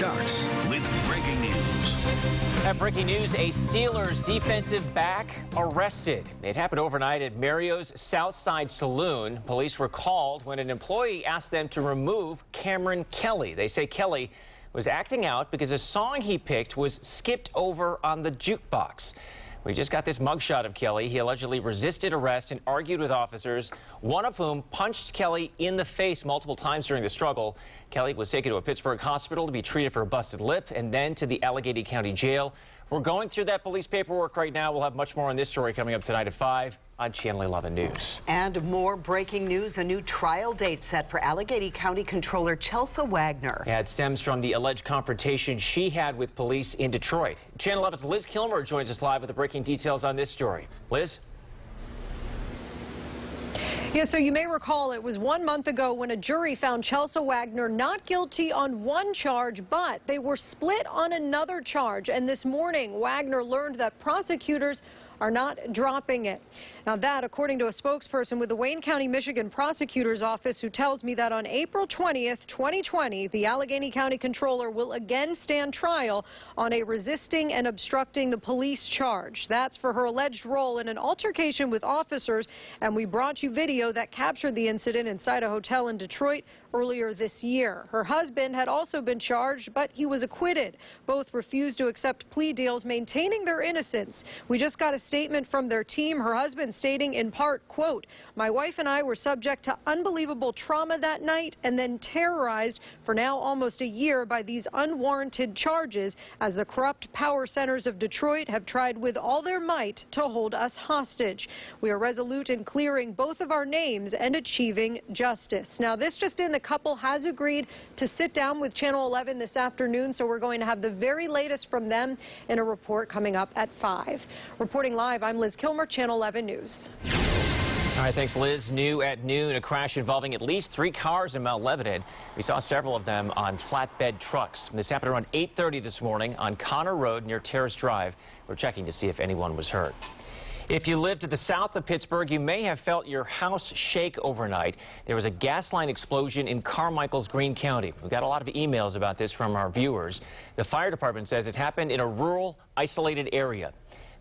starts with breaking news. At breaking news, a Steelers defensive back arrested. It happened overnight at Mario's Southside Saloon. Police were called when an employee asked them to remove Cameron Kelly. They say Kelly was acting out because a song he picked was skipped over on the jukebox. We just got this mugshot of Kelly. He allegedly resisted arrest and argued with officers, one of whom punched Kelly in the face multiple times during the struggle. Kelly was taken to a Pittsburgh hospital to be treated for a busted lip and then to the Allegheny County Jail. We're going through that police paperwork right now. We'll have much more on this story coming up tonight at 5 on Channel 11 News. And more breaking news, a new trial date set for Allegheny County Controller Chelsea Wagner. Yeah, it stems from the alleged confrontation she had with police in Detroit. Channel 11's Liz Kilmer joins us live with the breaking details on this story. Liz? Yeah, so you may recall it was 1 month ago when a jury found Chelsea Wagner not guilty on one charge, but they were split on another charge. And this morning, Wagner learned that prosecutors are not dropping it. Now that, according to a spokesperson with the Wayne County, Michigan Prosecutor's Office, who tells me that on April 20th, 2020, the Allegheny County Controller will again stand trial on a resisting and obstructing the police charge. That's for her alleged role in an altercation with officers, and we brought you video that captured the incident inside a hotel in Detroit earlier this year. Her husband had also been charged, but he was acquitted. Both refused to accept plea deals, maintaining their innocence. We just got a statement from their team, her husband stating in part, quote, "My wife and I were subject to unbelievable trauma that night and then terrorized for now almost a year by these unwarranted charges as the corrupt power centers of Detroit have tried with all their might to hold us hostage. We are resolute in clearing both of our names and achieving justice." Now, this just in, the couple has agreed to sit down with Channel 11 this afternoon, so we're going to have the very latest from them in a report coming up at 5. Reporting live, I'm Liz Kilmer, Channel 11 News. All right, thanks, Liz. New at noon, a crash involving at least 3 cars in Mount Lebanon. We saw several of them on flatbed trucks. This happened around 8:30 this morning on Connor Road near Terrace Drive. We're checking to see if anyone was hurt. If you live to the south of Pittsburgh, you may have felt your house shake overnight. There was a gas line explosion in Carmichael's, Greene County. We've got a lot of emails about this from our viewers. The fire department says it happened in a rural, isolated area.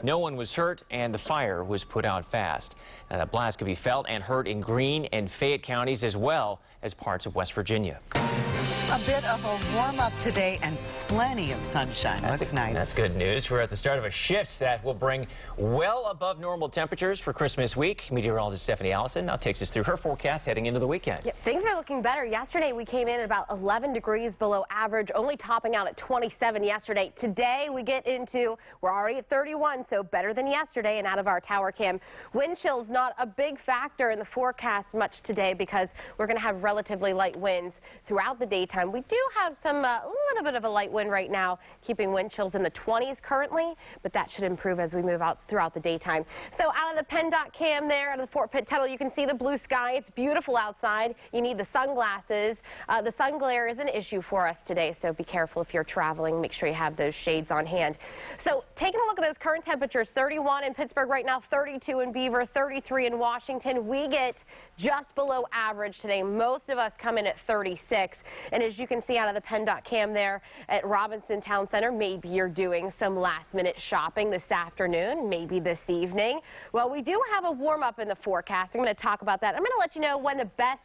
No one was hurt, and the fire was put out fast. Now, that blast could be felt and heard in Greene and Fayette counties as well as parts of West Virginia. A bit of a warm-up today and plenty of sunshine. Looks nice. That's good news. We're at the start of a shift that will bring well above normal temperatures for Christmas week. Meteorologist Stephanie Allison now takes us through her forecast heading into the weekend. Yeah, things are looking better. Yesterday we came in at about 11 degrees below average, only topping out at 27 yesterday. Today we're already at 31, so better than yesterday. And out of our tower cam, wind chill's not a big factor in the forecast much today because we're going to have relatively light winds throughout the daytime. We do have a little bit of a light wind right now, keeping wind chills in the 20s currently, but that should improve as we move out throughout the daytime. So out of the PennDOT cam there, out of the Fort Pitt Tunnel, you can see the blue sky. It's beautiful outside. You need the sunglasses. The sun glare is an issue for us today, so be careful if you're traveling. Make sure you have those shades on hand. So taking a look at those current temperatures, 31 in Pittsburgh right now, 32 in Beaver, 33 in Washington. We get just below average today. Most of us come in at 36. And as you can see out of the PennDOT cam there at Robinson Town Center, maybe you're doing some last-minute shopping this afternoon, maybe this evening. Well, we do have a warm-up in the forecast. I'm going to talk about that. I'm going to let you know when the best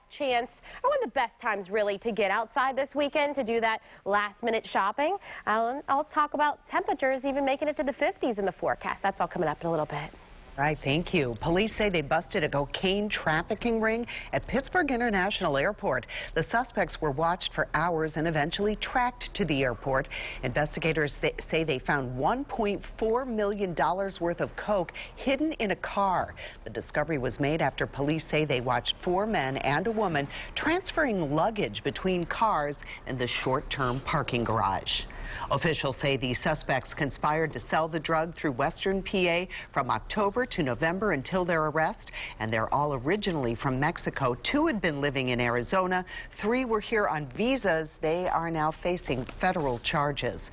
times really to get outside this weekend to do that last-minute shopping. I'll talk about temperatures even making it to the 50s in the forecast. That's all coming up in a little bit. Right, thank you. Police say they busted a cocaine trafficking ring at Pittsburgh International Airport. The suspects were watched for hours and eventually tracked to the airport. Investigators say they found $1.4 million worth of coke hidden in a car. The discovery was made after police say they watched 4 men and a woman transferring luggage between cars in the short-term parking garage. Officials say the suspects conspired to sell the drug through Western PA from October to November until their arrest, and they're all originally from Mexico. 2 had been living in Arizona. 3 were here on visas. They are now facing federal charges.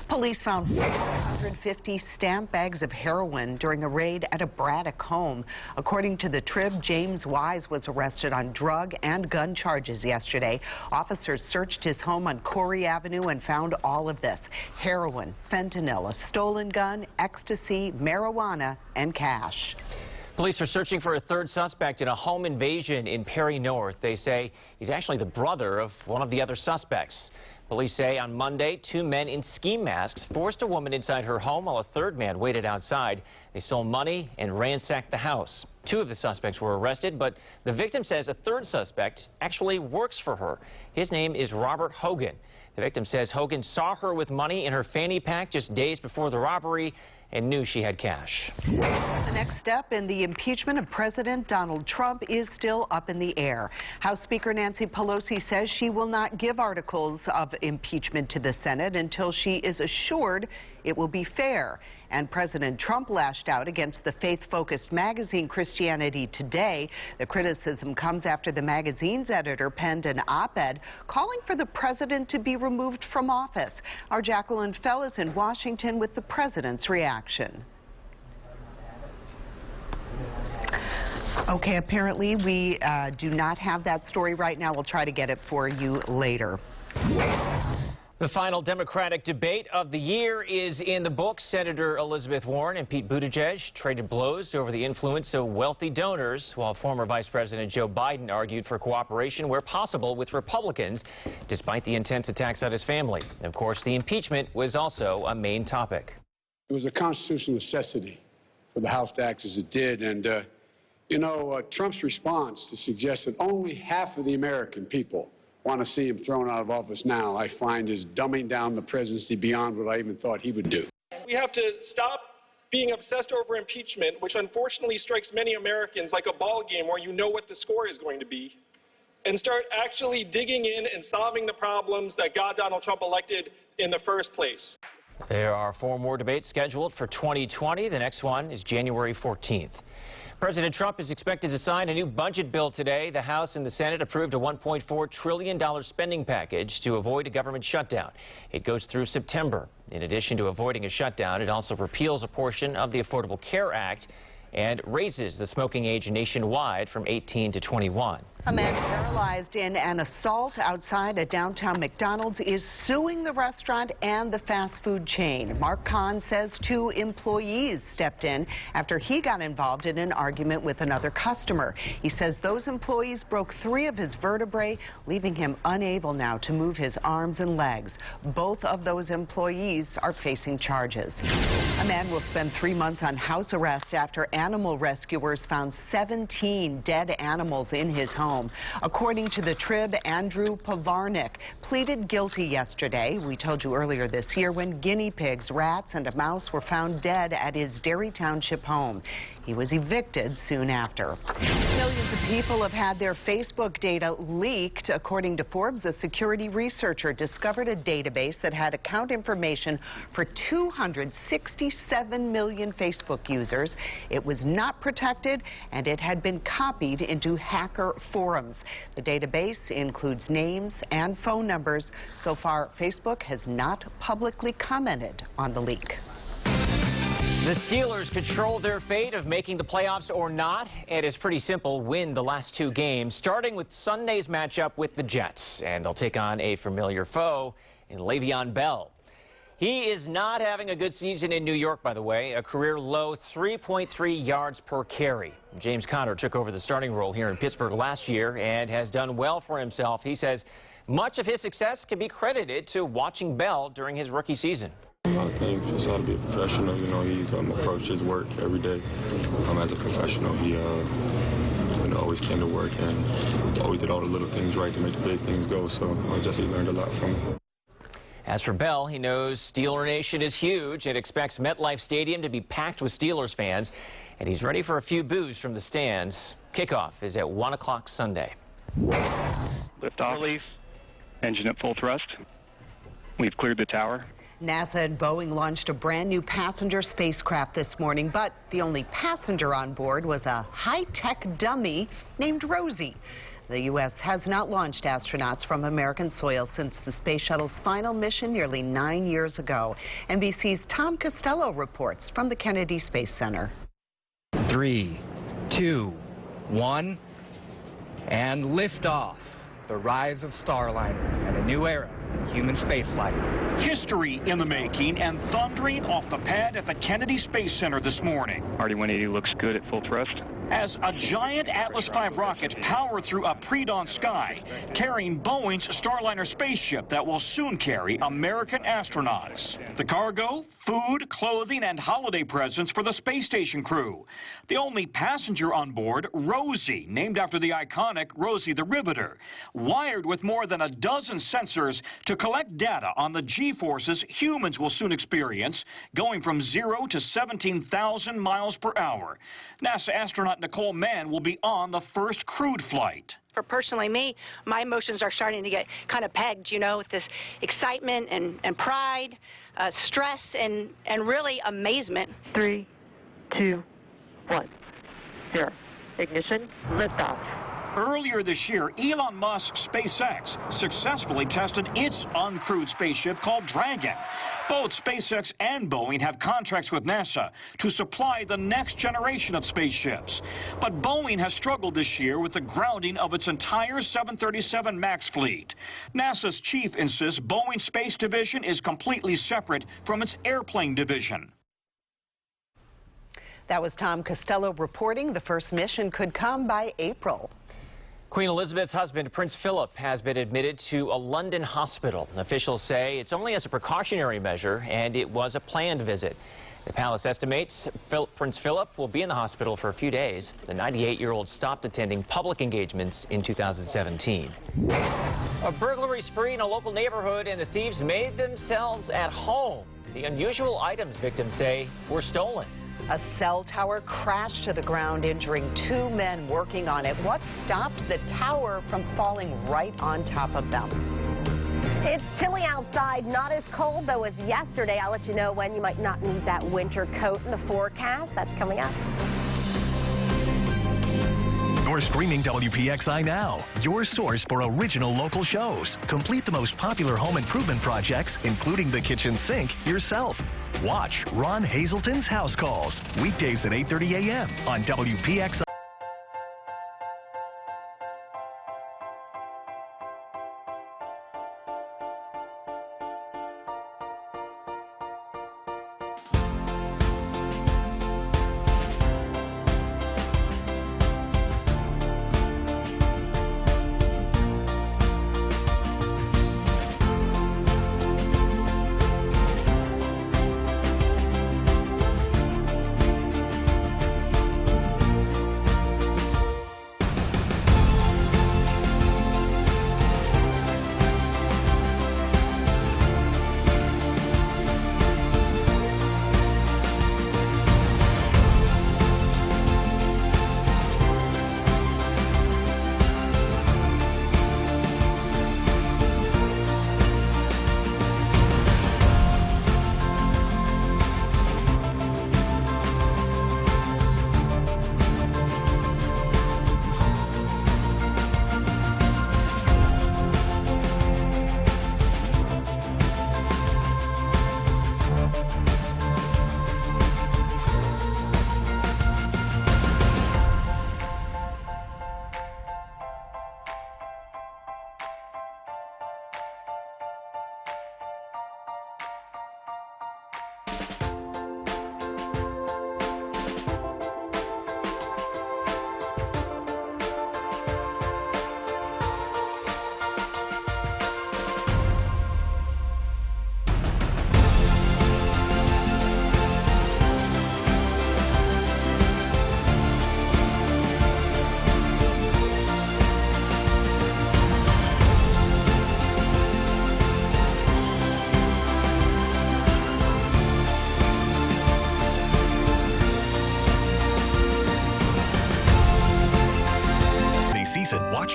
Police found 450 stamp bags of heroin during a raid at a Braddock home. According to the Trib, James Wise was arrested on drug and gun charges yesterday. Officers searched his home on Corey Avenue and found all of this: heroin, fentanyl, a stolen gun, ecstasy, marijuana, and cash. Police are searching for a third suspect in a home invasion in Perry North. They say he's actually the brother of one of the other suspects. Police say on Monday, 2 men in ski masks forced a woman inside her home while a third man waited outside. They stole money and ransacked the house. 2 of the suspects were arrested, but the victim says a third suspect actually works for her. His name is Robert Hogan. The victim says Hogan saw her with money in her fanny pack just days before the robbery and knew she had cash. The next step in the impeachment of President Donald Trump is still up in the air. House Speaker Nancy Pelosi says she will not give articles of impeachment to the Senate until she is assured it will be fair. And President Trump lashed out against the faith-focused magazine Christianity Today. The criticism comes after the magazine's editor penned an op-ed calling for the president to be removed from office. Our Jacqueline Fell is in Washington with the president's reaction. Okay, apparently we do not have that story right now. We'll try to get it for you later. The final Democratic debate of the year is in the books. Senator Elizabeth Warren and Pete Buttigieg traded blows over the influence of wealthy donors, while former Vice President Joe Biden argued for cooperation where possible with Republicans, despite the intense attacks on his family. Of course, the impeachment was also a main topic. It was a constitutional necessity for the House to act as it did, and Trump's response to suggest that only half of the American people want to see him thrown out of office now, I find, is dumbing down the presidency beyond what I even thought he would do. We have to stop being obsessed over impeachment, which unfortunately strikes many Americans like a ball game where you know what the score is going to be, and start actually digging in and solving the problems that got Donald Trump elected in the first place. There are 4 more debates scheduled for 2020. The next one is January 14th. President Trump is expected to sign a new budget bill today. The House and the Senate approved a $1.4 trillion spending package to avoid a government shutdown. It goes through September. In addition to avoiding a shutdown, it also repeals a portion of the Affordable Care Act and raises the smoking age nationwide from 18 to 21. A man paralyzed in an assault outside a downtown McDonald's is suing the restaurant and the fast food chain. Mark Kahn says 2 employees stepped in after he got involved in an argument with another customer. He says those employees broke 3 of his vertebrae, leaving him unable now to move his arms and legs. Both of those employees are facing charges. A man will spend 3 months on house arrest after animal rescuers found 17 dead animals in his home. According to the Trib, Andrew Pavarnik pleaded guilty yesterday. We told you earlier this year when guinea pigs, rats, and a mouse were found dead at his Derry Township home. He was evicted soon after. Millions of people have had their Facebook data leaked. According to Forbes, a security researcher discovered a database that had account information for 267 million Facebook users. It was not protected, and it had been copied into hacker forums. The database includes names and phone numbers. So far, Facebook has not publicly commented on the leak. The Steelers control their fate of making the playoffs or not. It is pretty simple: win the last 2 games, starting with Sunday's matchup with the Jets. And they'll take on a familiar foe in Le'Veon Bell. He is not having a good season in New York, by the way. A career-low 3.3 yards per carry. James Conner took over the starting role here in Pittsburgh last year and has done well for himself. He says much of his success can be credited to watching Bell during his rookie season. A lot of things, just how to be a professional. He's approached his work every day as a professional. He always came to work and always did all the little things right to make the big things go. So I definitely learned a lot from him. As for Bell, he knows Steeler Nation is huge and expects MetLife Stadium to be packed with Steelers fans. And he's ready for a few boos from the stands. Kickoff is at 1 o'clock Sunday. Liftoff. Release. Engine at full thrust. We've cleared the tower. NASA and Boeing launched a brand new passenger spacecraft this morning, but the only passenger on board was a high-tech dummy named Rosie. The U.S. has not launched astronauts from American soil since the space shuttle's final mission nearly 9 years ago. NBC's Tom Costello reports from the Kennedy Space Center. 3, 2, 1, and liftoff. The rise of Starliner and a new era in human spaceflight. History in the making and thundering off the pad at the Kennedy Space Center this morning. RD-180 looks good at full thrust. As a giant Atlas V rocket power through a pre-dawn sky, carrying Boeing's Starliner spaceship that will soon carry American astronauts. The cargo, food, clothing, and holiday presents for the space station crew. The only passenger on board, Rosie, named after the iconic Rosie the Riveter, wired with more than a dozen sensors to collect data on the G-forces humans will soon experience, going from 0 to 17,000 miles per hour. NASA astronaut Nicole Mann will be on the first crewed flight. For personally me, my emotions are starting to get kind of pegged, you know, with this excitement and pride, stress, and really amazement. 3, 2, 1, 0. Ignition, liftoff. Earlier this year, Elon Musk's SpaceX successfully tested its uncrewed spaceship called Dragon. Both SpaceX and Boeing have contracts with NASA to supply the next generation of spaceships. But Boeing has struggled this year with the grounding of its entire 737 MAX fleet. NASA's chief insists Boeing's space division is completely separate from its airplane division. That was Tom Costello reporting. The first mission could come by April. Queen Elizabeth's husband, Prince Philip, has been admitted to a London hospital. Officials say it's only as a precautionary measure, and it was a planned visit. The palace estimates Prince Philip will be in the hospital for a few days. The 98-year-old stopped attending public engagements in 2017. A burglary spree in a local neighborhood, and the thieves made themselves at home. The unusual items, victims say, were stolen. A cell tower crashed to the ground, injuring 2 men working on it. What stopped the tower from falling right on top of them? It's chilly outside, not as cold though as yesterday. I'll let you know when you might not need that winter coat in the forecast. That's coming up. You're streaming WPXI now, your source for original local shows. Complete the most popular home improvement projects, including the kitchen sink, yourself. Watch Ron Hazelton's House Calls, weekdays at 8:30 a.m. on WPXI.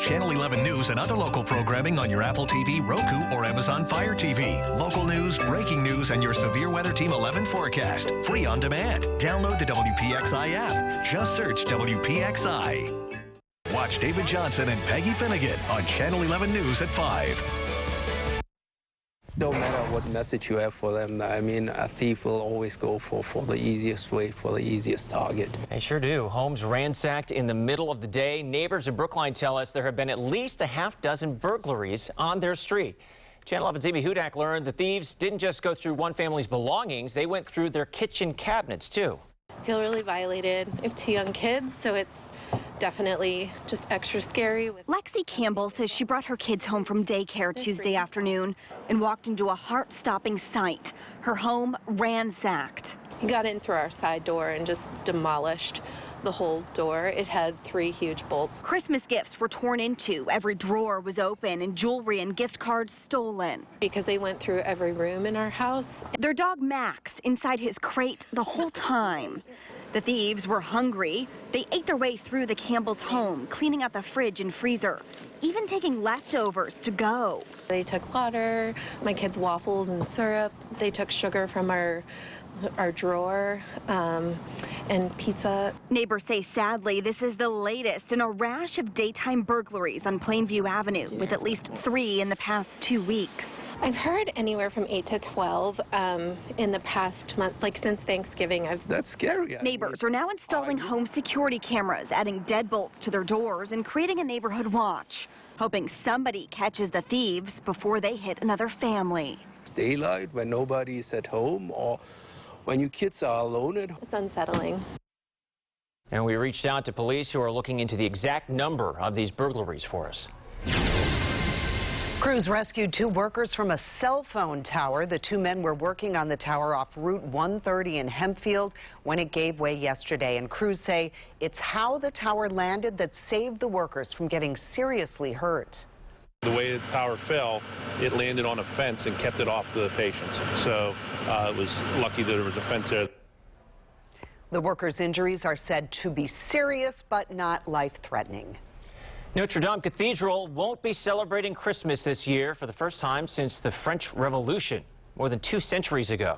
Channel 11 News and other local programming on your Apple TV, Roku, or Amazon Fire TV. Local news, breaking news, and your Severe Weather Team 11 forecast. Free on demand. Download the WPXI app. Just search WPXI. Watch David Johnson and Peggy Finnegan on Channel 11 News at 5. No matter what message you have for them, I mean, a thief will always go for the easiest way, for the easiest target. They sure do. Homes ransacked in the middle of the day. Neighbors in Brookline tell us there have been at least a half dozen burglaries on their street. Channel 11's Amy Hudak learned the thieves didn't just go through one family's belongings, they went through their kitchen cabinets, too. I feel really violated. I have 2 young kids, so it's definitely just extra scary. Lexi Campbell says she brought her kids home from daycare Tuesday afternoon and walked into a heart-stopping sight. Her home ransacked. He got in through our side door and just demolished the whole door. It had 3 huge bolts. Christmas gifts were torn into. Every drawer was open and jewelry and gift cards stolen. Because they went through every room in our house. Their dog Max inside his crate the whole time. The thieves were hungry. They ate their way through the Campbell's home, cleaning out the fridge and freezer, even taking leftovers to go. They took water, my kids' waffles and syrup. They took sugar from our drawer and pizza. Neighbors say sadly this is the latest in a rash of daytime burglaries on Plainview Avenue, with at least 3 in the past 2 weeks. I've heard anywhere from 8 to 12 in the past month, like since Thanksgiving. That's scary. Neighbors are now installing home security cameras, adding deadbolts to their doors and creating a neighborhood watch, hoping somebody catches the thieves before they hit another family. It's daylight when nobody's at home, or when your kids are alone at home. It's unsettling. And we reached out to police who are looking into the exact number of these burglaries for us. Crews rescued 2 workers from a cell phone tower. The 2 men were working on the tower off Route 130 in Hempfield when it gave way yesterday. And crews say it's how the tower landed that saved the workers from getting seriously hurt. The way the tower fell, it landed on a fence and kept it off the patients. So it was lucky that there was a fence there. The workers' injuries are said to be serious but not life-threatening. Notre Dame Cathedral won't be celebrating Christmas this year for the first time since the French Revolution, more than 2 centuries ago.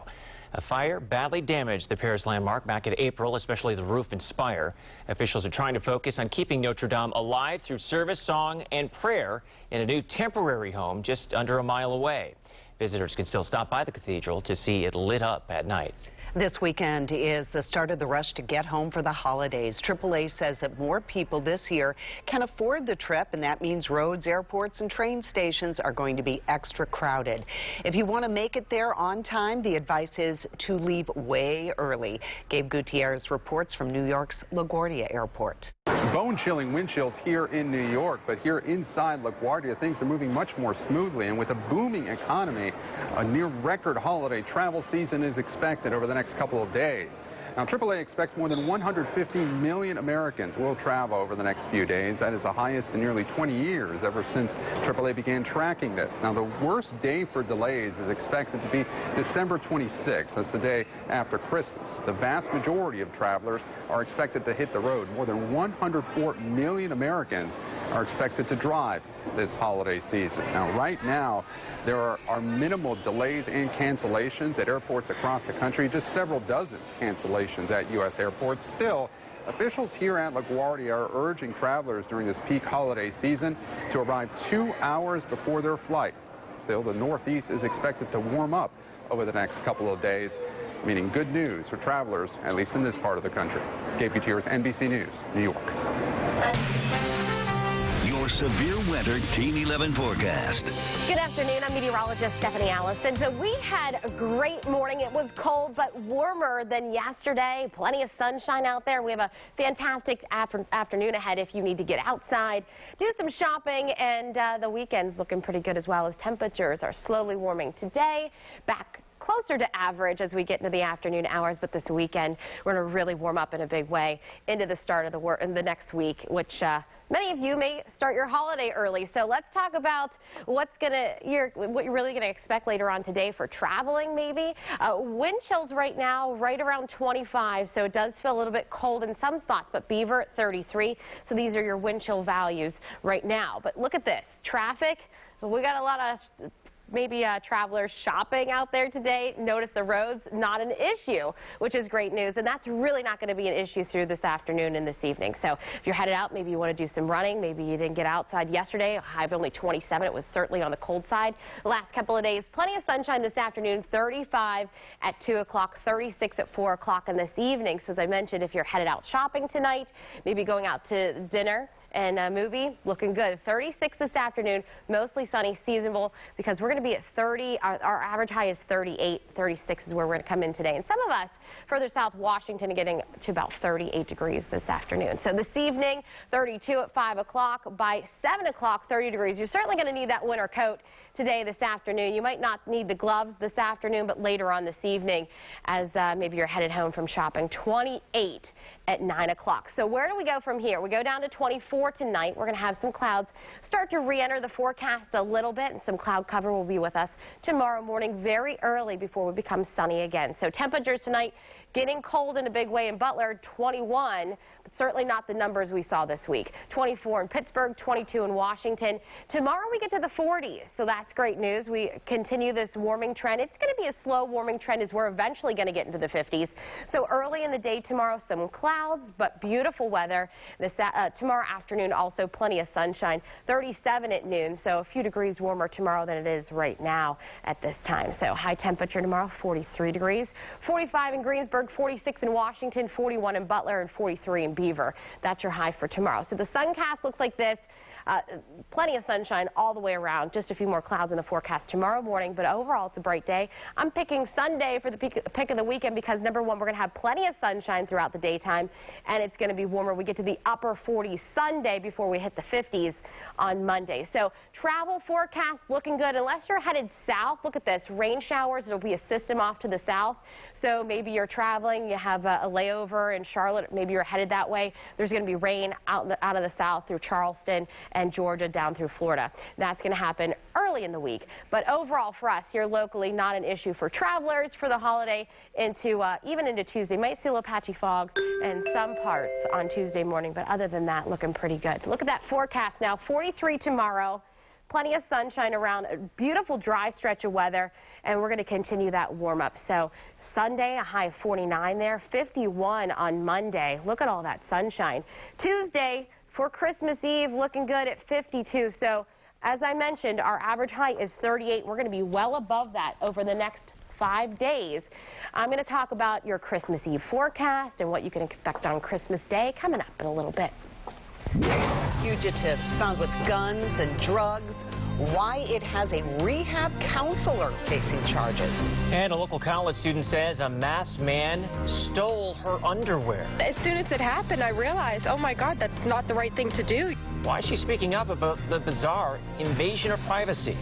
A fire badly damaged the Paris landmark back in April, especially the roof and spire. Officials are trying to focus on keeping Notre Dame alive through service, song, and prayer in a new temporary home just under a mile away. Visitors can still stop by the cathedral to see it lit up at night. This weekend is the start of the rush to get home for the holidays. AAA says that more people this year can afford the trip, and that means roads, airports, and train stations are going to be extra crowded. If you want to make it there on time, the advice is to leave way early. Gabe Gutierrez reports from New York's LaGuardia Airport. Bone-chilling wind chills here in New York, but here inside LaGuardia, things are moving much more smoothly. And with a booming economy, a near-record holiday travel season is expected over the next couple of days. Now, AAA expects more than 150 million Americans will travel over the next few days. That is the highest in nearly 20 years, ever since AAA began tracking this. Now, the worst day for delays is expected to be December 26th. That's the day after Christmas. The vast majority of travelers are expected to hit the road. More than 104 million Americans are expected to drive this holiday season. Now, right now, there are minimal delays and cancellations at airports across the country, just several dozen cancellations at U.S. airports. Still, officials here at LaGuardia are urging travelers during this peak holiday season to arrive 2 hours before their flight. Still, the Northeast is expected to warm up over the next couple of days, meaning good news for travelers, at least in this part of the country. Gabe Gutierrez, NBC News, New York. Your severe weather Team 11 forecast. Good afternoon. I'm meteorologist Stephanie Allison. So we had a great morning. It was cold but warmer than yesterday. Plenty of sunshine out there. We have a fantastic afternoon ahead if you need to get outside, do some shopping, and the weekend's looking pretty good as well as temperatures are slowly warming today. Back closer to average as we get into the afternoon hours, but this weekend we're going to really warm up in a big way into the start of the next week, which many of you may start your holiday early. So let's talk about what you're really going to expect later on today for traveling, maybe. Wind chills right now right around 25, so it does feel a little bit cold in some spots, but Beaver at 33. So these are your wind chill values right now. But look at this traffic. We got a lot of maybe travelers shopping out there today, notice the roads, not an issue, which is great news. And that's really not going to be an issue through this afternoon and this evening. So if you're headed out, maybe you want to do some running. Maybe you didn't get outside yesterday. A high of only 27. It was certainly on the cold side the last couple of days. Plenty of sunshine this afternoon, 35 at 2 o'clock, 36 at 4 o'clock in this evening. So as I mentioned, if you're headed out shopping tonight, maybe going out to dinner and a movie, looking good. 36 this afternoon, mostly sunny, seasonable, because we're going to be at 30. Our average high is 38. 36 is where we're going to come in today. And some of us further south, Washington, are getting to about 38 degrees this afternoon. So this evening, 32 at 5 o'clock. By 7 o'clock, 30 degrees. You're certainly going to need that winter coat today, this afternoon. You might not need the gloves this afternoon, but later on this evening, as maybe you're headed home from shopping. 28 at 9 o'clock. So where do we go from here? We go down to 24 tonight. We're going to have some clouds start to re-enter the forecast a little bit, and some cloud cover will be with us tomorrow morning very early before we become sunny again. So temperatures tonight getting cold in a big way in Butler, 21, but certainly not the numbers we saw this week. 24 in Pittsburgh, 22 in Washington. Tomorrow we get to the 40s, so that's great news. We continue this warming trend. It's going to be a slow warming trend as we're eventually going to get into the 50s. So early in the day tomorrow, some clouds, but beautiful weather. Tomorrow afternoon, also plenty of sunshine. 37 at noon, so a few degrees warmer tomorrow than it is right now at this time. So high temperature tomorrow, 43 degrees. 45 in Greensburg, 46 in Washington, 41 in Butler, and 43 in Beaver. That's your high for tomorrow. So the suncast looks like this. Plenty of sunshine all the way around. Just a few more clouds in the forecast tomorrow morning, but overall it's a bright day. I'm picking Sunday for the pick of the weekend because, number one, we're going to have plenty of sunshine throughout the daytime, and it's going to be warmer. We get to the upper 40s Sunday before we hit the 50s on Monday. So travel forecast looking good. Unless you're headed south, look at this. Rain showers. There'll be a system off to the south. So maybe you're traveling, you have a layover in Charlotte, maybe you're headed that way. There's going to be rain out of the south through Charleston and Georgia down through Florida. That's going to happen early in the week. But overall for us here locally, not an issue for travelers for the holiday into even into Tuesday. Might see a little patchy fog in some parts on Tuesday morning, but other than that, looking pretty good. Look at that forecast now. 43 tomorrow. Plenty of sunshine around, a beautiful dry stretch of weather, and we're going to continue that warm up. So Sunday, a high of 49 there, 51 on Monday. Look at all that sunshine. Tuesday, for Christmas Eve, looking good at 52. So as I mentioned, our average high is 38. We're going to be well above that over the next 5 days. I'm going to talk about your Christmas Eve forecast and what you can expect on Christmas Day coming up in a little bit. Fugitive found with guns and drugs. Why it has a rehab counselor facing charges. And a local college student says a masked man stole her underwear. As soon as it happened, I realized, oh my God, that's not the right thing to do. Why is she speaking up about the bizarre invasion of privacy?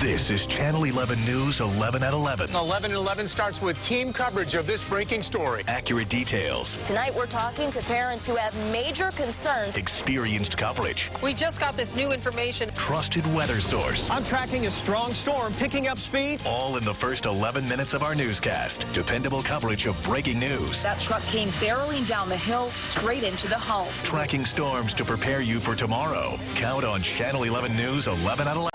This is Channel 11 News 11 at 11. 11 at 11 starts with team coverage of this breaking story. Accurate details. Tonight we're talking to parents who have major concerns. Experienced coverage. We just got this new information. Trusted weather source. I'm tracking a strong storm picking up speed. All in the first 11 minutes of our newscast. Dependable coverage of breaking news. That truck came barreling down the hill straight into the home. Tracking storms to prepare you for tomorrow. Count on Channel 11 News 11 at 11.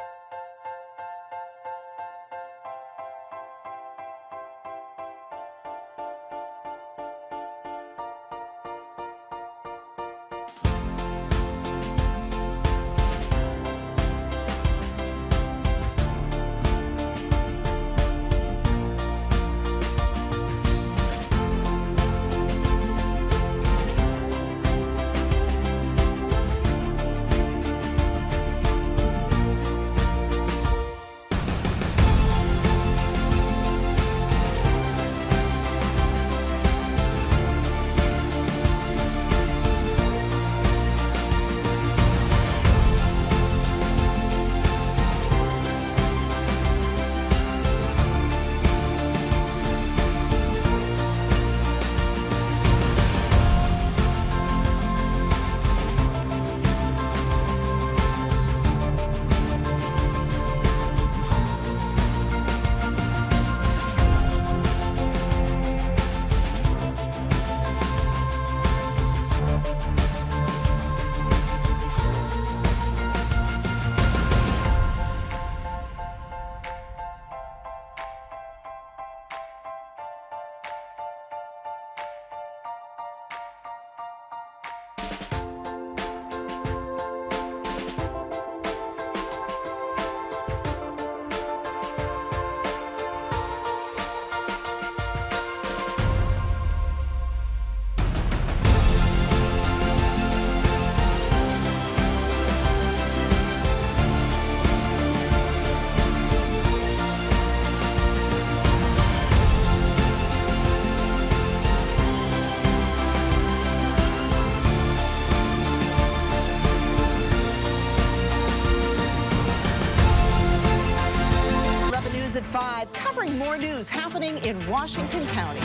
more news happening in Washington County.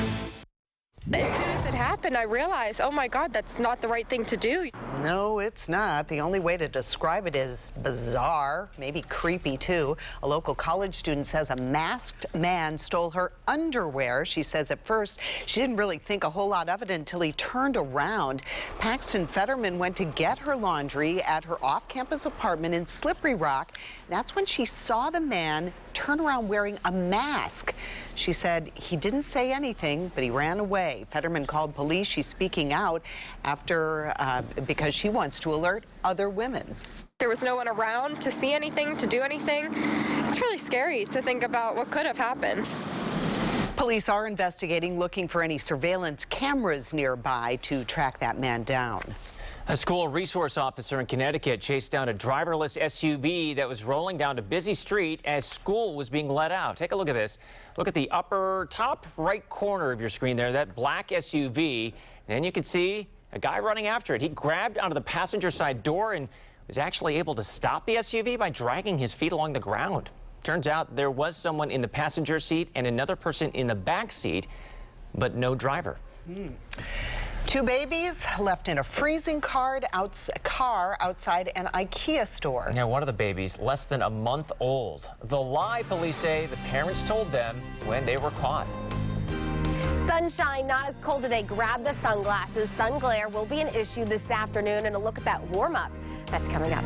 As soon as it happened, I realized, oh my God, that's not the right thing to do. No, it's not. The only way to describe it is bizarre, maybe creepy too. A local college student says a masked man stole her underwear. She says at first she didn't really think a whole lot of it until he turned around. Paxton Fetterman went to get her laundry at her off-campus apartment in Slippery Rock. That's when she saw the man turn around wearing a mask. She said he didn't say anything, but he ran away. Fetterman called police. She's speaking out after because she wants to alert other women. There was no one around to see anything, to do anything. It's really scary to think about what could have happened. Police are investigating, looking for any surveillance cameras nearby to track that man down. A school resource officer in Connecticut chased down a driverless SUV that was rolling down a busy street as school was being let out. Take a look at this. Look at the upper top right corner of your screen there, that black SUV. Then you can see a guy running after it. He grabbed onto the passenger side door and was actually able to stop the SUV by dragging his feet along the ground. Turns out there was someone in the passenger seat and another person in the back seat, but no driver. Two babies left in a freezing car outside an IKEA store. Now, one of the babies, less than a month old. The lie, police say, the parents told them when they were caught. Sunshine, not as cold today. Grab the sunglasses. Sun glare will be an issue this afternoon, and a look at that warm-up. That's coming up.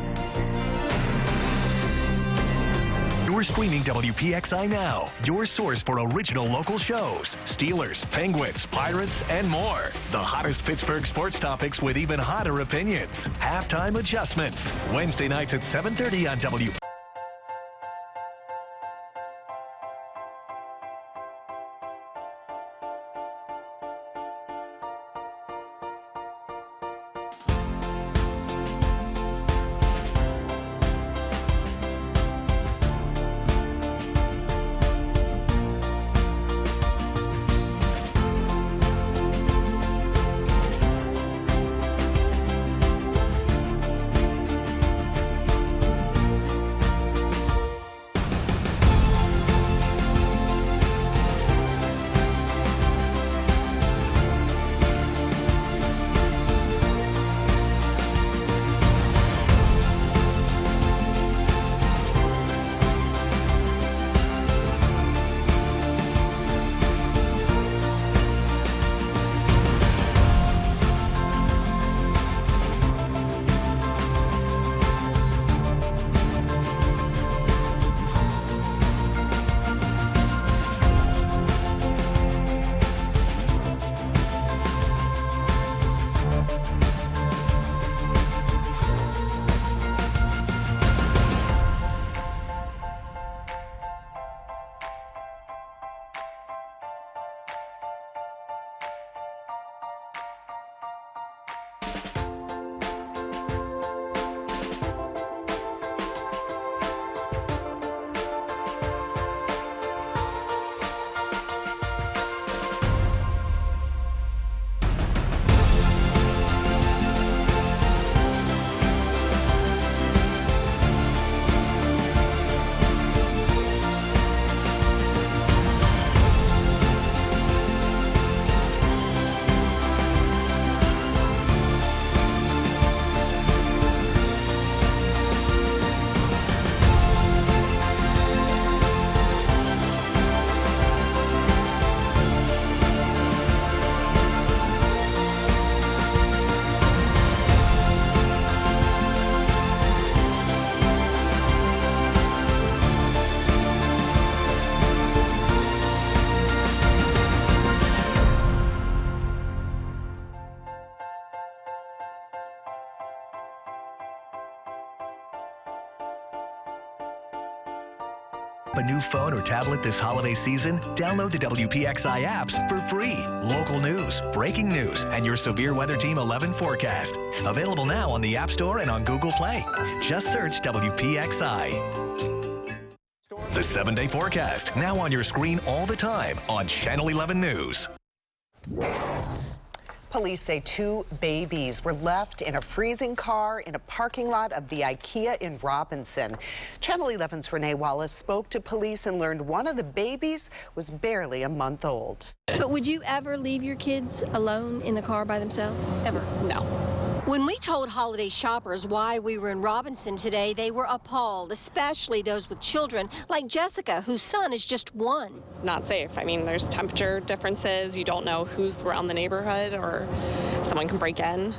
You're streaming WPXI Now, your source for original local shows. Steelers, Penguins, Pirates, and more. The hottest Pittsburgh sports topics with even hotter opinions. Halftime adjustments. Wednesday nights at 7:30 on WPXI. A new phone or tablet this holiday season? Download the WPXI apps for free. Local news, breaking news, and your severe weather team 11 forecast. Available now on the App Store and on Google Play. Just search WPXI. The 7-day forecast, now on your screen all the time on Channel 11 News. Police say 2 babies were left in a freezing car in a parking lot of the IKEA in Robinson. Channel 11's Renee Wallace spoke to police and learned one of the babies was barely a month old. But would you ever leave your kids alone in the car by themselves? Ever? No. When we told holiday shoppers why we were in Robinson today, they were appalled, especially those with children like Jessica, whose son is just 1. Not safe. I mean, there's temperature differences. You don't know who's around the neighborhood, or someone can break in.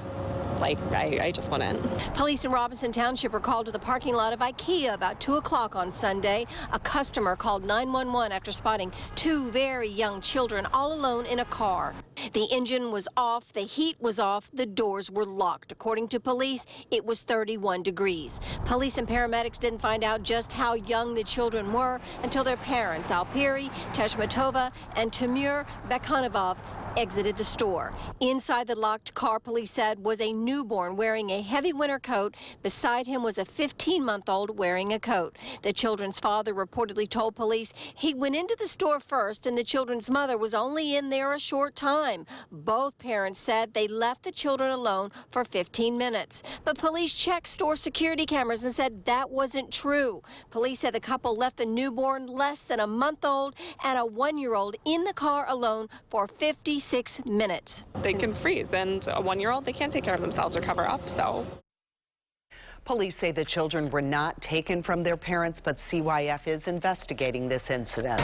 Like, I just wouldn't. Police in Robinson Township were called to the parking lot of IKEA about 2 o'clock on Sunday. A customer called 911 after spotting 2 very young children all alone in a car. The engine was off, the heat was off, the doors were locked. According to police, it was 31 degrees. Police and paramedics didn't find out just how young the children were until their parents, Alpiri Teshmatova and Timur Bekhanovov, exited the store. Inside the locked car, police said, was a newborn wearing a heavy winter coat. Beside him was a 15-month-old wearing a coat. The children's father reportedly told police he went into the store first and the children's mother was only in there a short time. Both parents said they left the children alone for 15 minutes. But police checked store security cameras and said that wasn't true. Police said the couple left the newborn, less than a month old, and a 1-year-old in the car alone for 56 minutes. They can freeze, and a 1-year-old, they can't take care of themselves or cover up, so. Police say the children were not taken from their parents, but CYF is investigating this incident.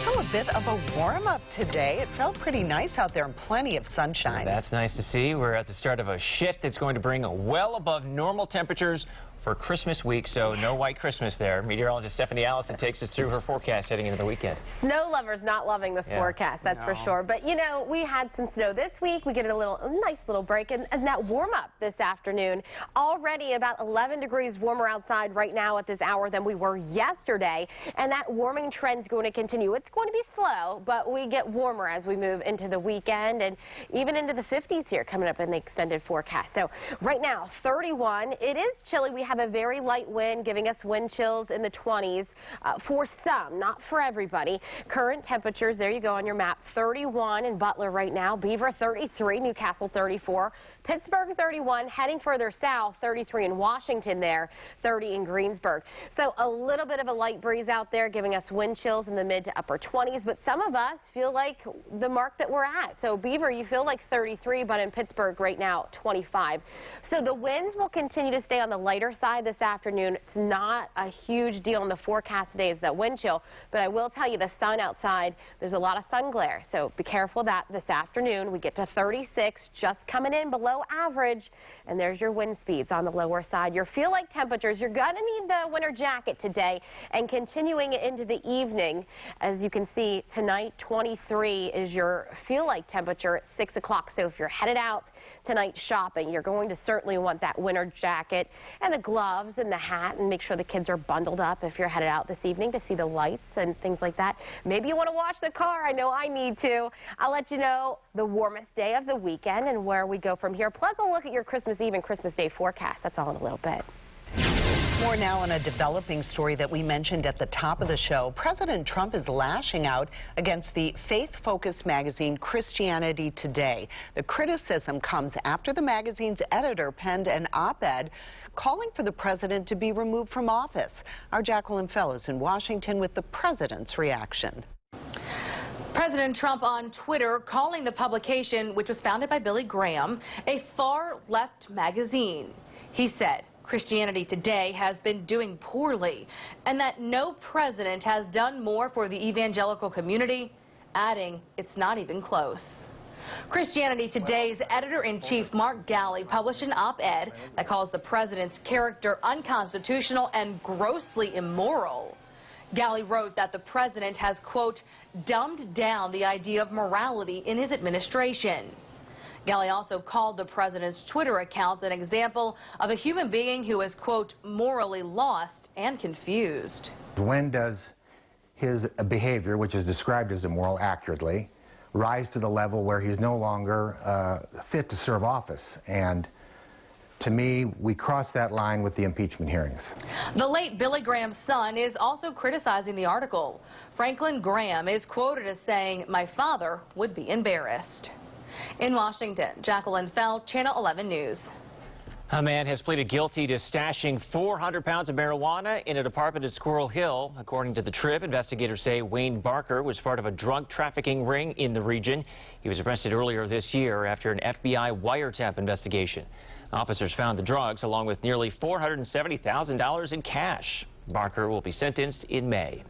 So a bit of a warm-up today. It felt pretty nice out there and plenty of sunshine. That's nice to see. We're at the start of a shift that's going to bring well above normal temperatures for Christmas week, so no white Christmas there. Meteorologist Stephanie Allison takes us through her forecast heading into the weekend. Snow lovers not loving this forecast, that's for sure. But, you know, we had some snow this week. We get a nice little break, and that warm-up this afternoon. Already about 11 degrees warmer outside right now at this hour than we were yesterday, and that warming trend's going to continue. It's going to be slow, but we get warmer as we move into the weekend and even into the 50s here coming up in the extended forecast. So right now, 31. It is chilly. We have a very light wind giving us wind chills in the 20s for some, not for everybody. Current temperatures, there you go on your map, 31 in Butler right now, Beaver 33, Newcastle 34, Pittsburgh 31, heading further south, 33 in Washington there, 30 in Greensburg. So a little bit of a light breeze out there giving us wind chills in the mid to upper 20s, but some of us feel like the mark that we're at. So Beaver, you feel like 33, but in Pittsburgh right now, 25. So the winds will continue to stay on the lighter side this afternoon. It's not a huge deal in the forecast today is that wind chill, but I will tell you the sun outside, there's a lot of sun glare, so be careful of that this afternoon. We get to 36, just coming in below average, and there's your wind speeds on the lower side. Your feel-like temperatures, you're going to need the winter jacket today, and continuing into the evening, as you can see, tonight 23 is your feel-like temperature at 6 o'clock, so if you're headed out tonight shopping, you're going to certainly want that winter jacket and the gloves and the hat, and make sure the kids are bundled up if you're headed out this evening to see the lights and things like that. Maybe you want to wash the car. I know I need to. I'll let you know the warmest day of the weekend and where we go from here. Plus, we'll look at your Christmas Eve and Christmas Day forecast. That's all in a little bit. More now on a developing story that we mentioned at the top of the show. President Trump is lashing out against the faith-focused magazine Christianity Today. The criticism comes after the magazine's editor penned an op-ed calling for the president to be removed from office. Our Jacqueline Fell is in Washington with the president's reaction. President Trump on Twitter calling the publication, which was founded by Billy Graham, a far-left magazine. He said Christianity Today has been doing poorly and that no president has done more for the evangelical community, adding it's not even close. Christianity Today's editor-in-chief Mark Galli published an op-ed that calls the president's character unconstitutional and grossly immoral. Galli wrote that the president has, quote, dumbed down the idea of morality in his administration. Galli also called the president's Twitter account an example of a human being who is, quote, morally lost and confused. When does his behavior, which is described as immoral accurately, rise to the level where he's no longer fit to serve office? And to me, we crossed that line with the impeachment hearings. The late Billy Graham's son is also criticizing the article. Franklin Graham is quoted as saying, "My father would be embarrassed." In Washington, Jacqueline Fell, Channel 11 News. A man has pleaded guilty to stashing 400 pounds of marijuana in an apartment at Squirrel Hill. According to the Trib, investigators say Wayne Barker was part of a drug trafficking ring in the region. He was arrested earlier this year after an FBI wiretap investigation. Officers found the drugs along with nearly $470,000 in cash. Barker will be sentenced in May.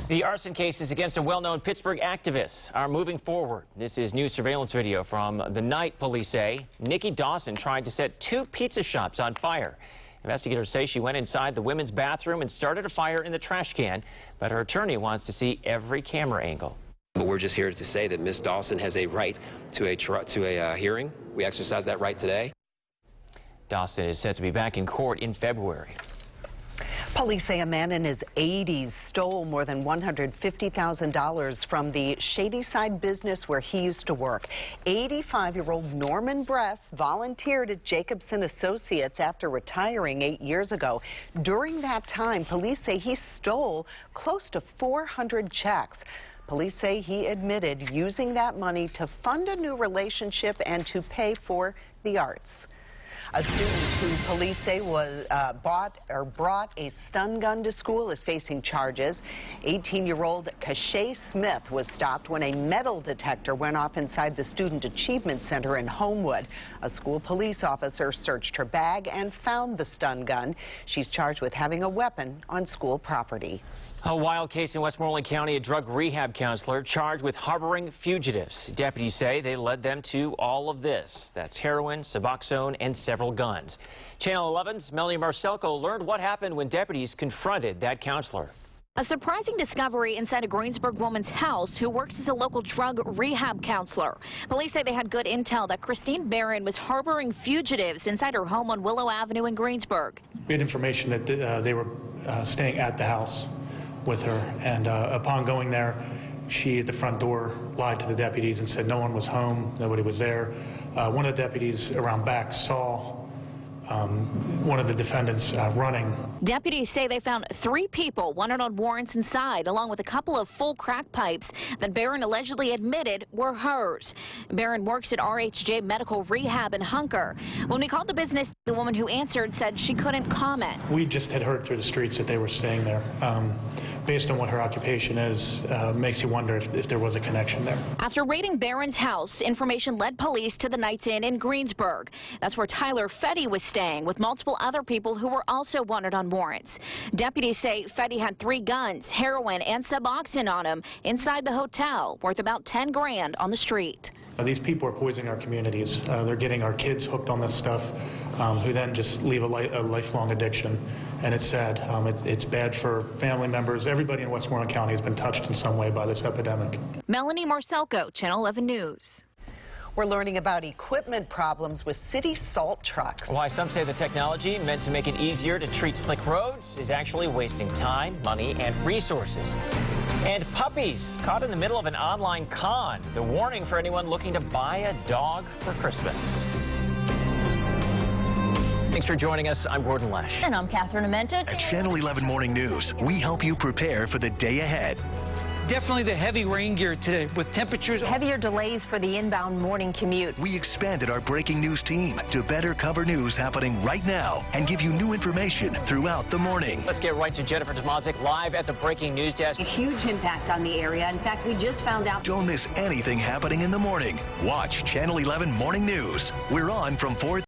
The arson cases against a well-known Pittsburgh activist are moving forward. This is new surveillance video from the night, police say. Nikki Dawson tried to set 2 pizza shops on fire. Investigators say she went inside the women's bathroom and started a fire in the trash can, but her attorney wants to see every camera angle. But we're just here to say that Ms. Dawson has a right to a hearing. We exercise that right today. Dawson is set to be back in court in February. Police say a man in his 80s stole more than $150,000 from the Shadyside business where he used to work. 85-year-old Norman Bress volunteered at Jacobson Associates after retiring 8 years ago. During that time, police say he stole close to 400 checks. Police say he admitted using that money to fund a new relationship and to pay for the arts. A student who police say was brought a stun gun to school is facing charges. 18-year-old Kashay Smith was stopped when a metal detector went off inside the Student Achievement Center in Homewood. A school police officer searched her bag and found the stun gun. She's charged with having a weapon on school property. A wild case in Westmoreland County, a drug rehab counselor charged with harboring fugitives. Deputies say they led them to all of this. That's heroin, Suboxone, and several guns. Channel 11's Melanie Marcelco learned what happened when deputies confronted that counselor. A surprising discovery inside a Greensburg woman's house who works as a local drug rehab counselor. Police say they had good intel that Christine Barron was harboring fugitives inside her home on Willow Avenue in Greensburg. We had information that they were staying at the house with her, and upon going there, she at the front door lied to the deputies and said no one was home, nobody was there. One of the deputies around back saw one of the defendants running. Deputies say they found 3 people wanted on warrants inside, along with a couple of full crack pipes that Barron allegedly admitted were hers. Barron works at RHJ Medical Rehab in Hunker. When we called the business, the woman who answered said she couldn't comment. We just had heard through the streets that they were staying there. Based on what her occupation is, makes you wonder if there was a connection there. After raiding Barron's house, information led police to the Knights Inn in Greensburg. That's where Tyler Fetty was staying with multiple other people who were also wanted on warrants. Deputies say Fetty had 3 guns, heroin, and Suboxone on him inside the hotel, worth about 10 grand on the street. These people are poisoning our communities. They're getting our kids hooked on this stuff, who then just leave a lifelong addiction. And it's sad. It's bad for family members. Everybody in Westmoreland County has been touched in some way by this epidemic. Melanie Marcelco, Channel 11 News. We're learning about equipment problems with city salt trucks. Why some say the technology meant to make it easier to treat slick roads is actually wasting time, money, and resources. And puppies caught in the middle of an online con. The warning for anyone looking to buy a dog for Christmas. Thanks for joining us. I'm Gordon Lesh. And I'm Catherine Amento. At Channel 11 Morning News, we help you prepare for the day ahead. Definitely the heavy rain gear today with temperatures. Heavier delays for the inbound morning commute. We expanded our breaking news team to better cover news happening right now and give you new information throughout the morning. Let's get right to Jennifer Tomazik live at the breaking news desk. A huge impact on the area. In fact, we just found out. Don't miss anything happening in the morning. Watch Channel 11 Morning News. We're on from 4.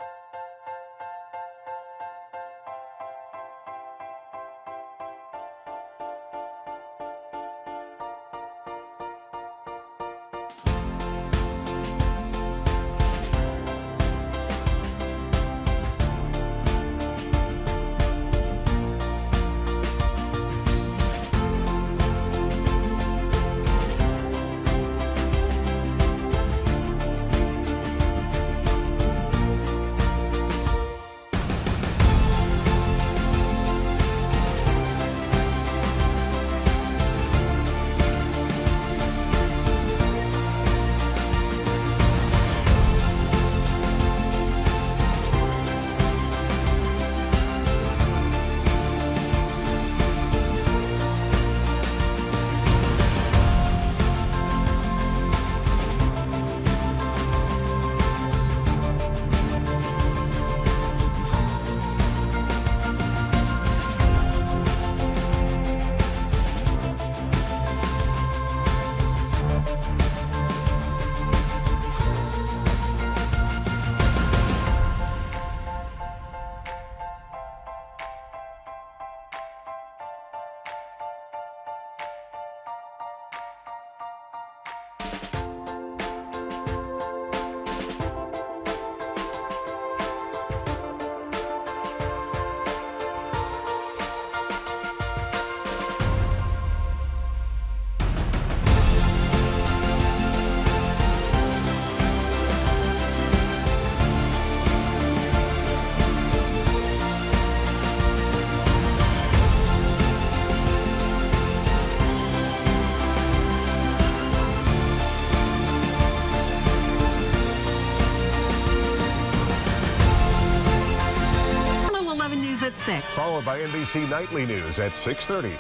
6. Followed by NBC Nightly News at 6:30.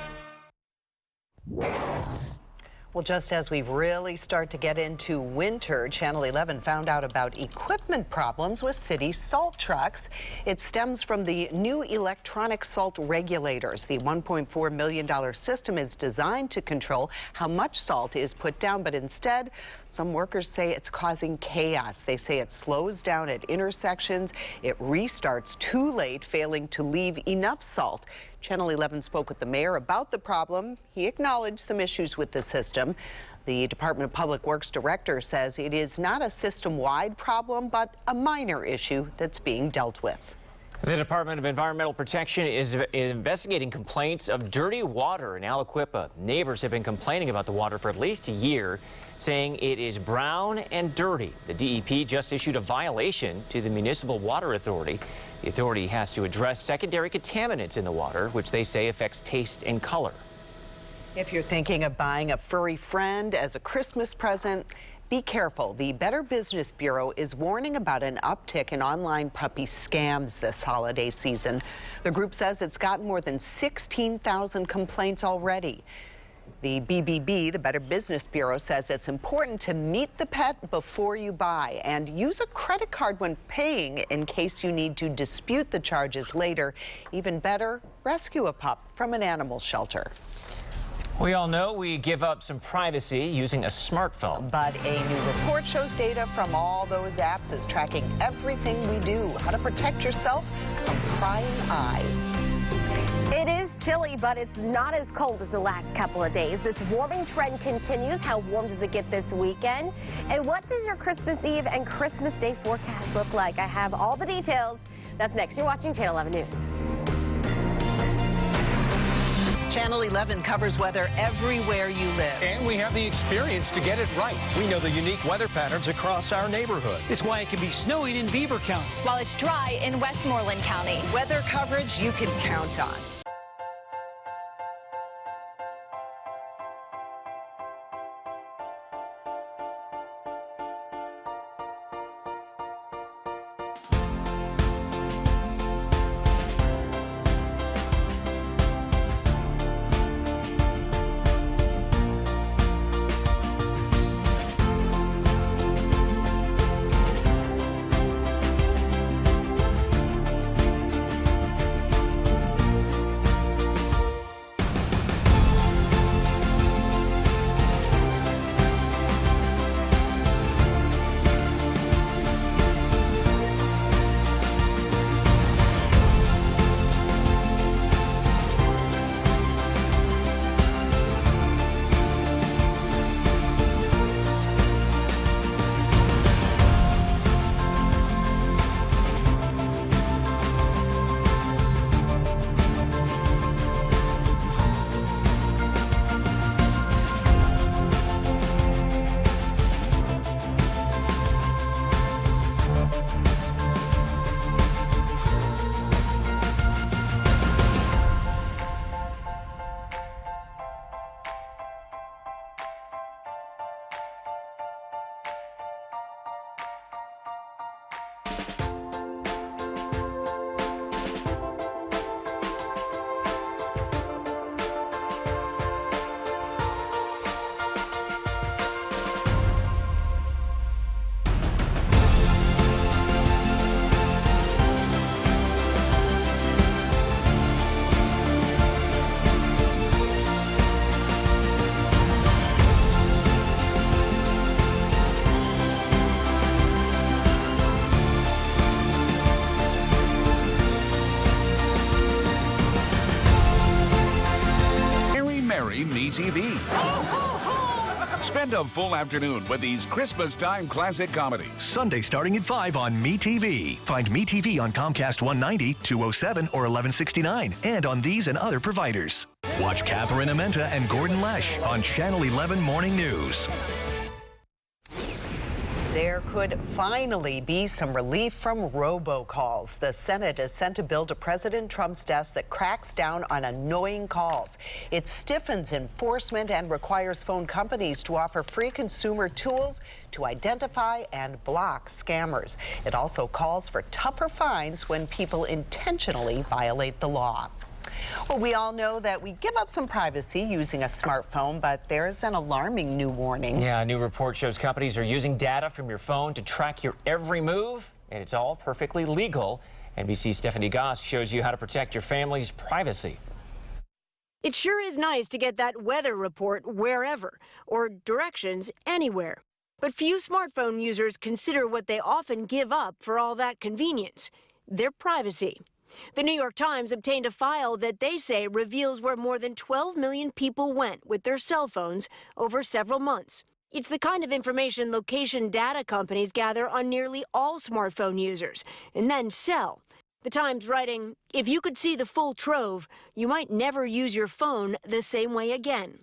Well, just as we really start to get into winter, Channel 11 found out about equipment problems with city salt trucks. It stems from the new electronic salt regulators. The $1.4 million system is designed to control how much salt is put down, but instead, some workers say it's causing chaos. They say it slows down at intersections, it restarts too late, failing to leave enough salt. Channel 11 spoke with the mayor about the problem. He acknowledged some issues with the system. The Department of Public Works director says it is not a system-wide problem, but a minor issue that's being dealt with. The Department of Environmental Protection is investigating complaints of dirty water in Aliquippa. Neighbors have been complaining about the water for at least a year, saying it is brown and dirty. The DEP just issued a violation to the Municipal Water Authority. The authority has to address secondary contaminants in the water, which they say affects taste and color. If you're thinking of buying a furry friend as a Christmas present, be careful. The Better Business Bureau is warning about an uptick in online puppy scams this holiday season. The group says it's gotten more than 16,000 complaints already. The BBB, the Better Business Bureau, says it's important to meet the pet before you buy and use a credit card when paying in case you need to dispute the charges later. Even better, rescue a pup from an animal shelter. We all know we give up some privacy using a smartphone. But a new report shows data from all those apps is tracking everything we do. How to protect yourself from prying eyes. It is chilly, but it's not as cold as the last couple of days. This warming trend continues. How warm does it get this weekend? And what does your Christmas Eve and Christmas Day forecast look like? I have all the details. That's next. You're watching Channel 11 News. Channel 11 covers weather everywhere you live. And we have the experience to get it right. We know the unique weather patterns across our neighborhood. It's why it can be snowing in Beaver County, While it's dry in Westmoreland County. Weather coverage you can count on. TV. Spend a full afternoon with these Christmas time classic comedies. Sunday starting at 5 on MeTV. Find MeTV on Comcast 190, 207, or 1169, and on these and other providers. Watch Catherine Amenta and Gordon Lesh on Channel 11 Morning News. There could finally be some relief from robocalls. The Senate has sent a bill to President Trump's desk that cracks down on annoying calls. It stiffens enforcement and requires phone companies to offer free consumer tools to identify and block scammers. It also calls for tougher fines when people intentionally violate the law. Well, we all know that we give up some privacy using a smartphone, but there's an alarming new warning. Yeah, a new report shows companies are using data from your phone to track your every move, and it's all perfectly legal. NBC's Stephanie Goss shows you how to protect your family's privacy. It sure is nice to get that weather report wherever, or directions anywhere. But few smartphone users consider what they often give up for all that convenience: their privacy. The New York Times obtained a file that they say reveals where more than 12 million people went with their cell phones over several months. It's the kind of information location data companies gather on nearly all smartphone users and then sell. The Times writing, if you could see the full trove, you might never use your phone the same way again.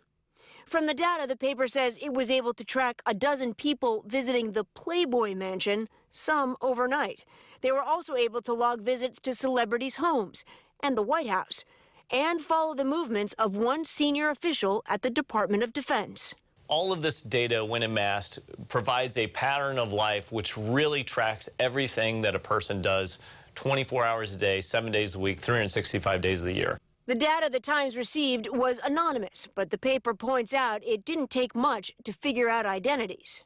From the data, the paper says it was able to track a dozen people visiting the Playboy Mansion, some overnight. They were also able to log visits to celebrities' homes and the White House, and follow the movements of one senior official at the Department of Defense. All of this data, when amassed, provides a pattern of life which really tracks everything that a person does 24 hours a day, 7 days a week, 365 days of the year. The data the Times received was anonymous, but the paper points out it didn't take much to figure out identities.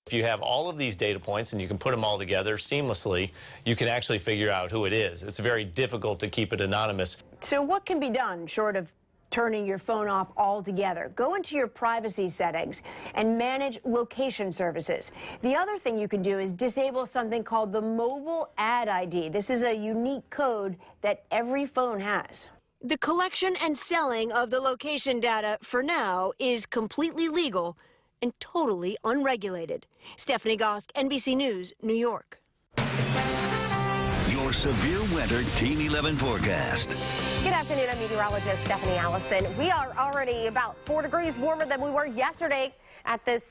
If you have all of these data points and you can put them all together seamlessly, you can actually figure out who it is. It's very difficult to keep it anonymous. So what can be done short of turning your phone off altogether? Go into your privacy settings and manage location services. The other thing you can do is disable something called the mobile ad ID. This is a unique code that every phone has. The collection and selling of the location data, for now, is completely legal and totally unregulated. Stephanie Goss, NBC News, New York. Your severe weather Team 11 forecast. Good afternoon, I'm meteorologist Stephanie Allison. We are already about 4 degrees warmer than we were yesterday at this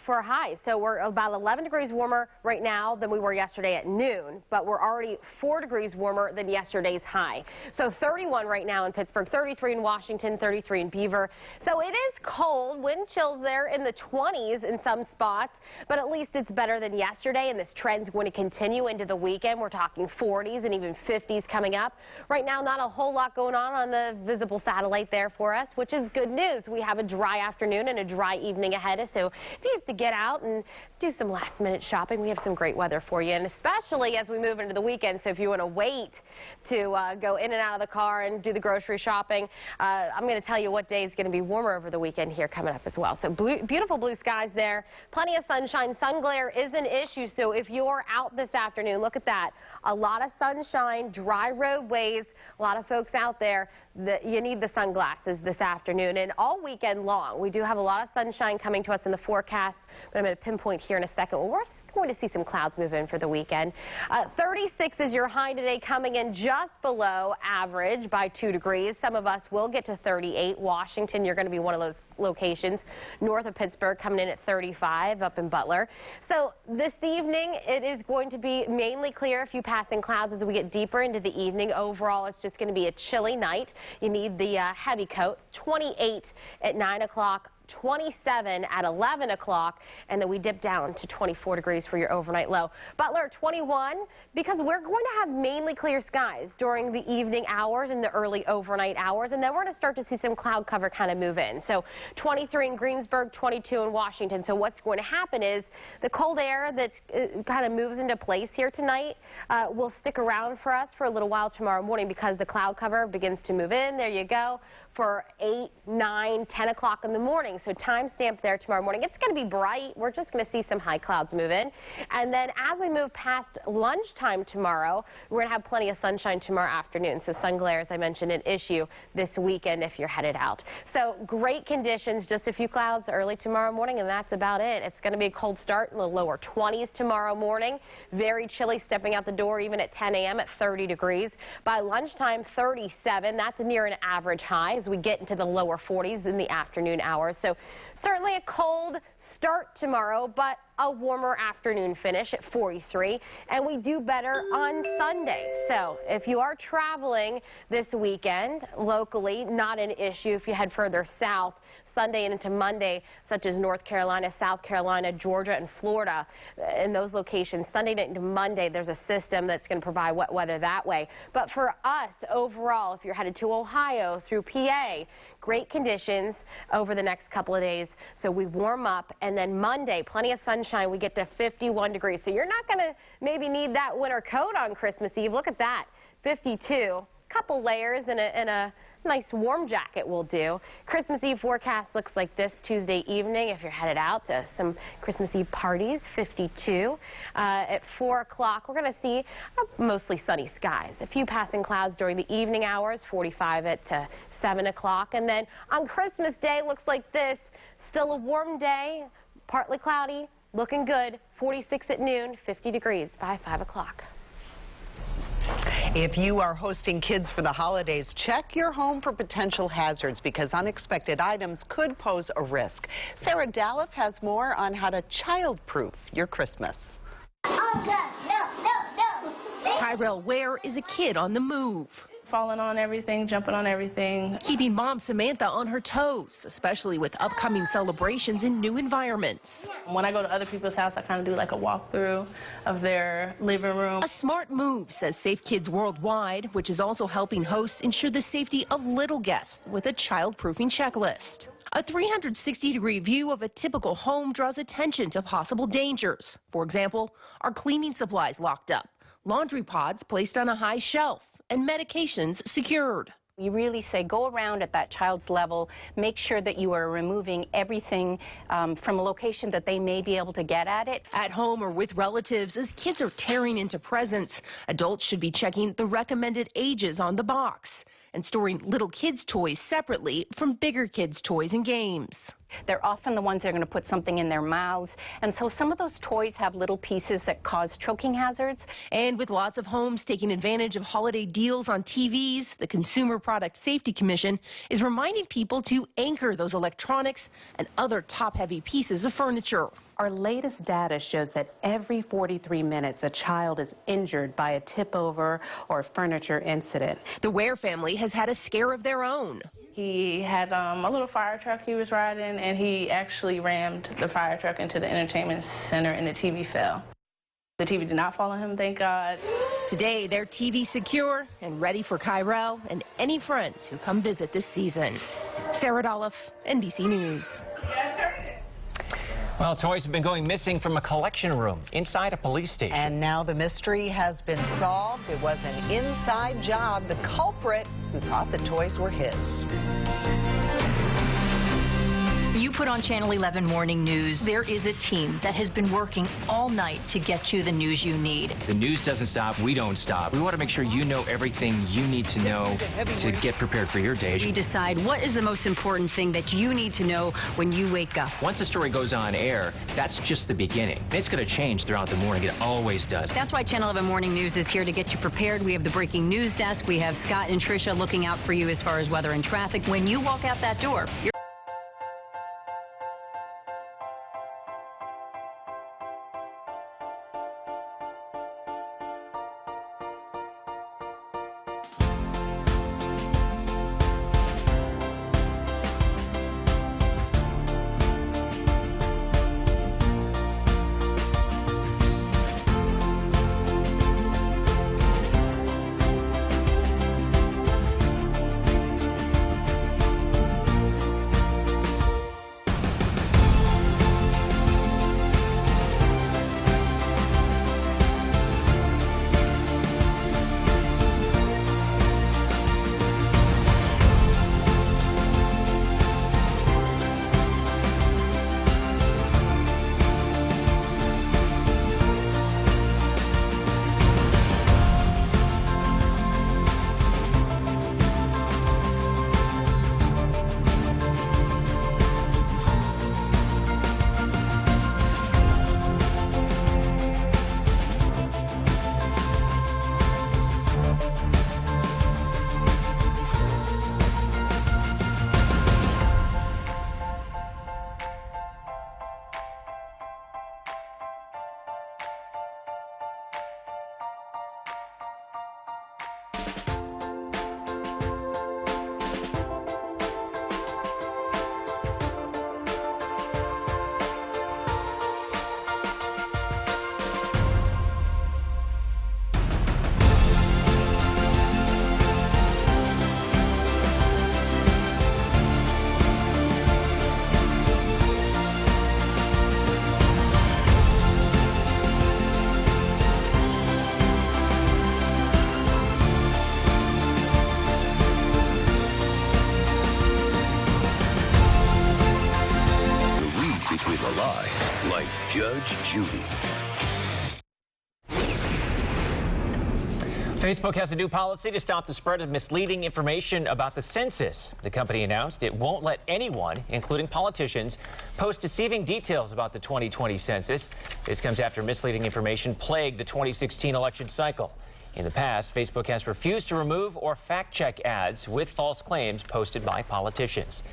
for a high. So we're about 11 degrees warmer right now than we were yesterday at noon, but we're already 4 degrees warmer than yesterday's high. So 31 right now in Pittsburgh, 33 in Washington, 33 in Beaver. So it is cold, wind chills there in the 20s in some spots, but at least it's better than yesterday, and this trend's going to continue into the weekend. We're talking 40s and even 50s coming up. Right now, not a whole lot going on the visible satellite there for us, which is good news. We have a dry afternoon and a dry evening ahead of us, so if you have to get out and do some last-minute shopping, we have some great weather for you, and especially as we move into the weekend. So if you want to wait to go in and out of the car and do the grocery shopping, I'm going to tell you what day is going to be warmer over the weekend here coming up as well. So beautiful blue skies there, plenty of sunshine. Sun glare is an issue, so if you're out this afternoon, look at that. A lot of sunshine, dry roadways, a lot of folks out there that you need the sunglasses this afternoon, and all weekend long. We do have a lot of sunshine coming to us in the forecast, but I'm going to pinpoint here in a second. Well, we're going to see some clouds move in for the weekend. 36 is your high today, coming in just below average by 2 degrees. Some of us will get to 38. Washington, you're going to be one of those locations north of Pittsburgh, coming in at 35 up in Butler. So this evening, it is going to be mainly clear, a few passing clouds as we get deeper into the evening. Overall, it's just going to be a chilly night. You need the heavy coat. 28 at 9 o'clock. 27 at 11 o'clock, and then we dip down to 24 degrees for your overnight low. Butler, 21, because we're going to have mainly clear skies during the evening hours and the early overnight hours, and then we're going to start to see some cloud cover kind of move in. So 23 in Greensburg, 22 in Washington. So what's going to happen is the cold air that kind of moves into place here tonight will stick around for us for a little while tomorrow morning, because the cloud cover begins to move in. There you go, for 8, 9, 10 o'clock in the morning. So time stamped there tomorrow morning. It's going to be bright. We're just going to see some high clouds move in. And then as we move past lunchtime tomorrow, we're going to have plenty of sunshine tomorrow afternoon. So sun glare, as I mentioned, an issue this weekend if you're headed out. So great conditions, just a few clouds early tomorrow morning, and that's about it. It's going to be a cold start in the lower 20s tomorrow morning. Very chilly stepping out the door even at 10 a.m. at 30 degrees. By lunchtime, 37. That's near an average high as we get into the lower 40s in the afternoon hours. So certainly a cold start tomorrow, but a warmer afternoon finish at 43, and we do better on Sunday. So if you are traveling this weekend locally, not an issue. If you head further south, Sunday and into Monday, such as North Carolina, South Carolina, Georgia, and Florida, in those locations, Sunday night into Monday, there's a system that's going to provide wet weather that way. But for us, overall, if you're headed to Ohio through PA, great conditions over the next couple of days. So we warm up, and then Monday, plenty of sunshine. We get to 51 degrees. So you're not going to maybe need that winter coat on Christmas Eve. Look at that, 52. Couple layers and a nice warm jacket will do. Christmas Eve forecast looks like this Tuesday evening if you're headed out to some Christmas Eve parties, 52. At 4 o'clock, we're going to see mostly sunny skies. A few passing clouds during the evening hours, 45 at 7 o'clock. And then on Christmas Day, looks like this. Still a warm day, partly cloudy, looking good, 46 at noon, 50 degrees by 5 o'clock. If you are hosting kids for the holidays, check your home for potential hazards because unexpected items could pose a risk. Sarah Dalif has more on how to child-proof your Christmas. Tyrell Ware is a kid on the move. Falling on everything, jumping on everything. Keeping mom Samantha on her toes, especially with upcoming celebrations in new environments. When I go to other people's house, I kind of do like a walkthrough of their living room. A smart move, says Safe Kids Worldwide, which is also helping hosts ensure the safety of little guests with a child-proofing checklist. A 360-degree view of a typical home draws attention to possible dangers. For example, are cleaning supplies locked up, laundry pods placed on a high shelf, and medications secured. You really say go around at that child's level, make sure that you are removing everything from a location that they may be able to get at it. At home or with relatives, as kids are tearing into presents, adults should be checking the recommended ages on the box and storing little kids' toys separately from bigger kids' toys and games. They're often the ones that are going to put something in their mouths, and so some of those toys have little pieces that cause choking hazards. And with lots of homes taking advantage of holiday deals on TVs, the Consumer Product Safety Commission is reminding people to anchor those electronics and other top-heavy pieces of furniture. Our latest data shows that every 43 minutes a child is injured by a tip-over or furniture incident. The Ware family has had a scare of their own. He had a little fire truck he was riding, and he actually rammed the fire truck into the entertainment center, and the TV fell. The TV did not fall on him, thank God. Today, they're TV secure and ready for Kyrell and any friends who come visit this season. Sarah Dalif, NBC News. Well, toys have been going missing from a collection room inside a police station. And now the mystery has been solved. It was an inside job. The culprit who thought the toys were his. You put on Channel 11 Morning News. There is a team that has been working all night to get you the news you need. The news doesn't stop. We don't stop. We want to make sure you know everything you need to know to get prepared for your day. We decide what is the most important thing that you need to know when you wake up. Once a story goes on air, that's just the beginning. It's going to change throughout the morning. It always does. That's why Channel 11 Morning News is here to get you prepared. We have the breaking news desk. We have Scott and Tricia looking out for you as far as weather and traffic. When you walk out that door, you're Judy. Facebook has a new policy to stop the spread of misleading information about the census. The company announced it won't let anyone, including politicians, post deceiving details about the 2020 census. This comes after misleading information plagued the 2016 election cycle. In the past, Facebook has refused to remove or fact-check ads with false claims posted by politicians.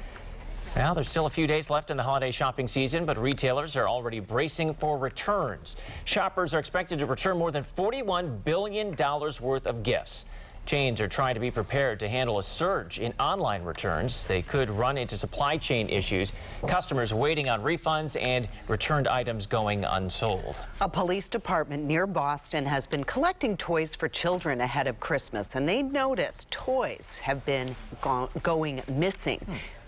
Well, there's still a few days left in the holiday shopping season, but retailers are already bracing for returns. Shoppers are expected to return more than $41 billion worth of gifts. Chains are trying to be prepared to handle a surge in online returns. They could run into supply chain issues, customers waiting on refunds, and returned items going unsold. A police department near Boston has been collecting toys for children ahead of Christmas, and they noticed toys have been going missing.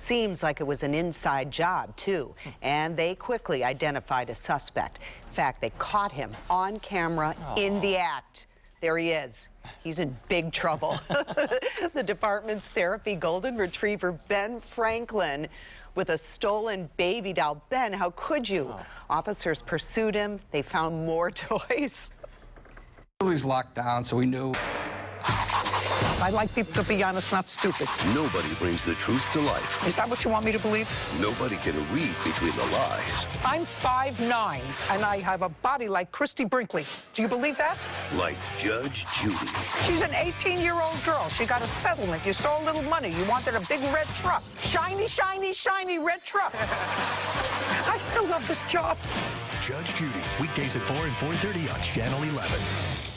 Seems like it was an inside job, too, and they quickly identified a suspect. In fact, they caught him on camera in the act. There he is. He's in big trouble. The department's therapy golden retriever, Ben Franklin, with a stolen baby doll. Ben, how could you? Officers pursued him. They found more toys. He was locked down, so we knew. I like people to be honest, not stupid. Nobody brings the truth to life. Is that what you want me to believe? Nobody can read between the lies. I'm 5'9", and I have a body like Christy Brinkley. Do you believe that? Like Judge Judy. She's an 18-year-old girl. She got a settlement. You stole a little money. You wanted a big red truck. Shiny, shiny, shiny red truck. I still love this job. Judge Judy, weekdays at 4 and 4:30 on Channel 11.